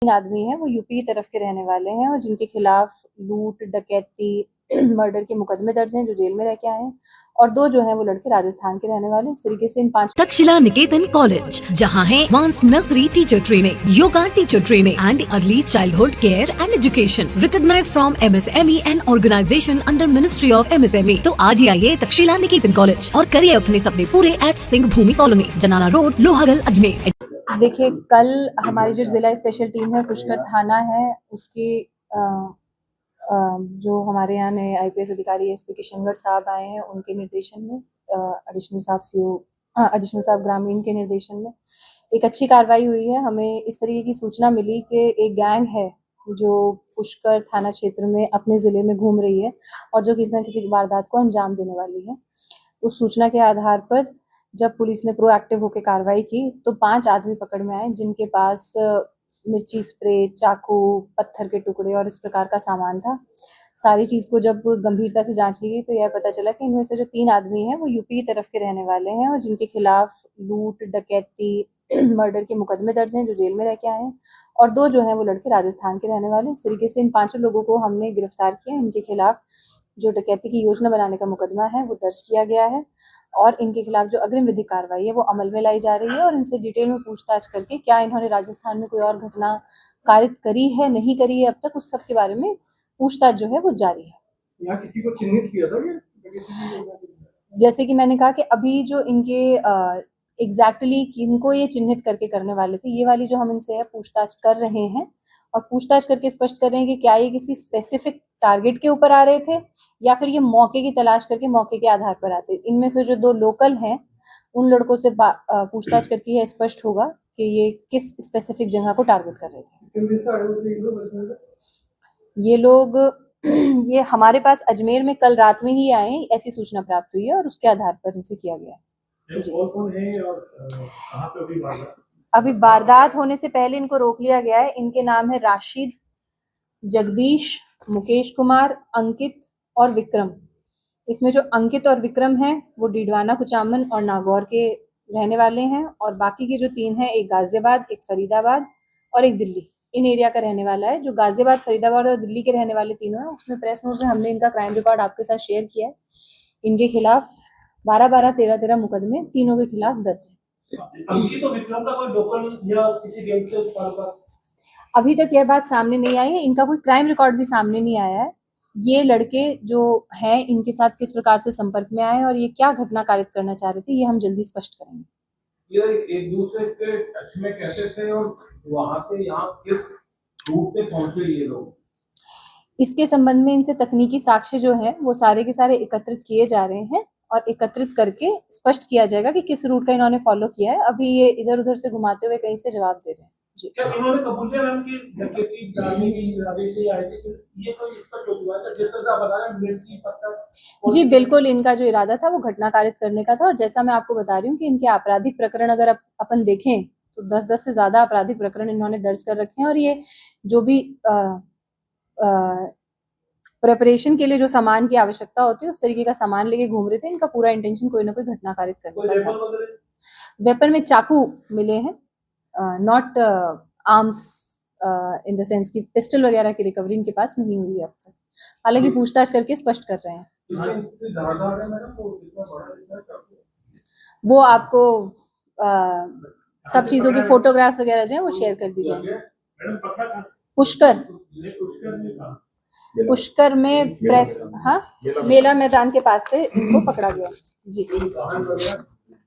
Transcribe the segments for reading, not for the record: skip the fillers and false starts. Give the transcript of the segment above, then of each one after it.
तीन आदमी हैं वो यूपी की तरफ के रहने वाले हैं और जिनके खिलाफ लूट, डकैती, मर्डर के मुकदमे दर्ज हैं, जो जेल में रह के आए हैं, और दो जो हैं वो लड़के राजस्थान के रहने वाले हैं। इस तरीके से इन पांच तक्षशिला निकेतन कॉलेज, जहां है advance nursery teacher training, yoga teacher training and early childhood care and education, recognized from MSME and organization under ministry of MSME। तो आज ही आइए तक्षशिला निकेतन कॉलेज और करिए अपने सपने पूरे एट सिंह भूमि कॉलोनी, जनाना रोड, लोहागल, अजमेर। देखिए, कल हमारी जो जिला स्पेशल टीम है, पुष्कर थाना है, उसके जो हमारे यहाँ नए IPS अधिकारी SP किशनगढ़ साहब आए हैं, उनके निर्देशन में, एडिशनल साहब ग्रामीण के निर्देशन में एक अच्छी कार्रवाई हुई है। हमें इस तरीके की सूचना मिली कि एक गैंग है जो पुष्कर थाना क्षेत्र में अपने ज़िले में घूम रही है और जो किसी न किसी वारदात को अंजाम देने वाली है। उस सूचना के आधार पर जब पुलिस ने प्रोएक्टिव होकर कार्रवाई की तो 5 आदमी पकड़ में आए, जिनके पास मिर्ची स्प्रे, चाकू, पत्थर के टुकड़े और इस प्रकार का सामान था। सारी चीज़ को जब गंभीरता से जांच ली गई तो यह पता चला कि इनमें से जो 3 आदमी हैं वो यूपी की तरफ के रहने वाले हैं और जिनके खिलाफ लूट, डकैती, मर्डर के मुकदमे दर्ज हैं, जो जेल में रह के आए हैं, और दो जो हैं वो लड़के राजस्थान के रहने वाले हैं। इस तरीके से इन 5 लोगों को हमने गिरफ्तार किया। इनके खिलाफ जो डकैती की योजना बनाने का मुकदमा है वो दर्ज किया गया है और इनके खिलाफ जो अग्रिम विधिक कार्रवाई है वो अमल में लाई जा रही है और इनसे डिटेल में पूछताछ करके क्या इन्होंने राजस्थान में कोई और घटना कारित करी है, नहीं करी है अब तक, उस सब के बारे में पूछताछ जो है वो जारी है। यहाँ किसी को चिन्हित किया था क्या? जैसे कि मैंने कहा कि अभी जो इनके एग्जैक्टली किनको ये चिन्हित करके करने वाले थे, ये वाली जो हम इनसे है पूछताछ कर रहे हैं और पूछताछ करके स्पष्ट कर रहे हैं कि क्या ये किसी स्पेसिफिक टारगेट के ऊपर आ रहे थे या फिर ये मौके की तलाश करके मौके के आधार पर आते। इनमें से जो 2 लोकल हैं उन लड़कों से पूछताछ करके यह स्पष्ट होगा कि ये किस स्पेसिफिक जगह को टारगेट कर रहे थे। ये लोग ये हमारे पास अजमेर में कल रात में ही आए, ऐसी सूचना प्राप्त हुई है और उसके आधार पर इनसे किया गया है। जी। अभी वारदात होने से पहले इनको रोक लिया गया है। इनके नाम है राशिद, जगदीश, मुकेश कुमार, अंकित और विक्रम। इसमें जो अंकित और विक्रम हैं वो डीडवाना, कुचामन और नागौर के रहने वाले हैं और बाकी के जो 3 हैं, एक गाजियाबाद, एक फरीदाबाद और एक दिल्ली, इन एरिया का रहने वाला है। जो गाजियाबाद, फरीदाबाद और दिल्ली के रहने वाले तीनों हैं, उसमें प्रेस नोट में हमने इनका क्राइम रिकॉर्ड आपके साथ शेयर किया है। इनके खिलाफ 12-12, 13-13 मुकदमे तीनों के खिलाफ दर्ज है। अंकित और विक्रम का कोई लोकल या किसी गैंग से ताल्लुक? अभी तक यह बात सामने नहीं आई है, इनका कोई क्राइम रिकॉर्ड भी सामने नहीं आया है। ये लड़के जो हैं इनके साथ किस प्रकार से संपर्क में आए और ये क्या घटना कारित करना चाह रहे थे, ये हम जल्दी स्पष्ट करेंगे। ये एक दूसरे के टच में कैसे थे और वहां से यहाँ किस रूट से पहुंचे ये लोग? इसके संबंध में इनसे तकनीकी साक्ष्य जो है वो सारे के सारे एकत्रित किए जा रहे हैं और एकत्रित करके स्पष्ट किया जाएगा कि किस रूट का इन्होंने फॉलो किया है। अभी ये इधर उधर से घुमाते हुए कहीं से जवाब दे रहे हैं। जी। क्या इन्होंने कबूल किया मैम कि डकैती डालने के इरादे से आए थे? ये कोई स्पष्ट हो चुका है जिस तरह से आप बता रहे हैं, मिर्ची, पत्थर? जी बिल्कुल, इनका जो इरादा था वो घटना कारित करने का था और जैसा मैं आपको बता रही हूँ कि इनके आपराधिक प्रकरण अगर अपन देखें तो 10-10 से ज्यादा आपराधिक प्रकरण इन्होंने दर्ज कर रखे हैं और ये जो भी प्रिपरेशन के लिए जो सामान की आवश्यकता होती है उस तरीके का सामान लेके घूम रहे थे। इनका पूरा इंटेंशन कोई ना कोई घटना कारित करने का था। वेपन में चाकू मिले हैं, not arms in the sense की पिस्टल वगैरह की रिकवरी इनके पास नहीं हुई है अब तक। हालांकि पूछताछ करके स्पष्ट कर रहे हैं। वो आपको सब चीजों की फोटोग्राफ्स वगैरह जो है वो शेयर कर दी जाएंगे। पुष्कर में प्रेस, हाँ, मेला मैदान के पास से इनको पकड़ा गया। जी,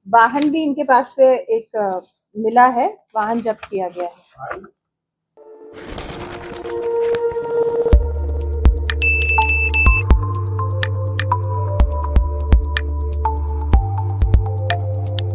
वाहन भी इनके पास से एक मिला है, वाहन जब्त किया गया है।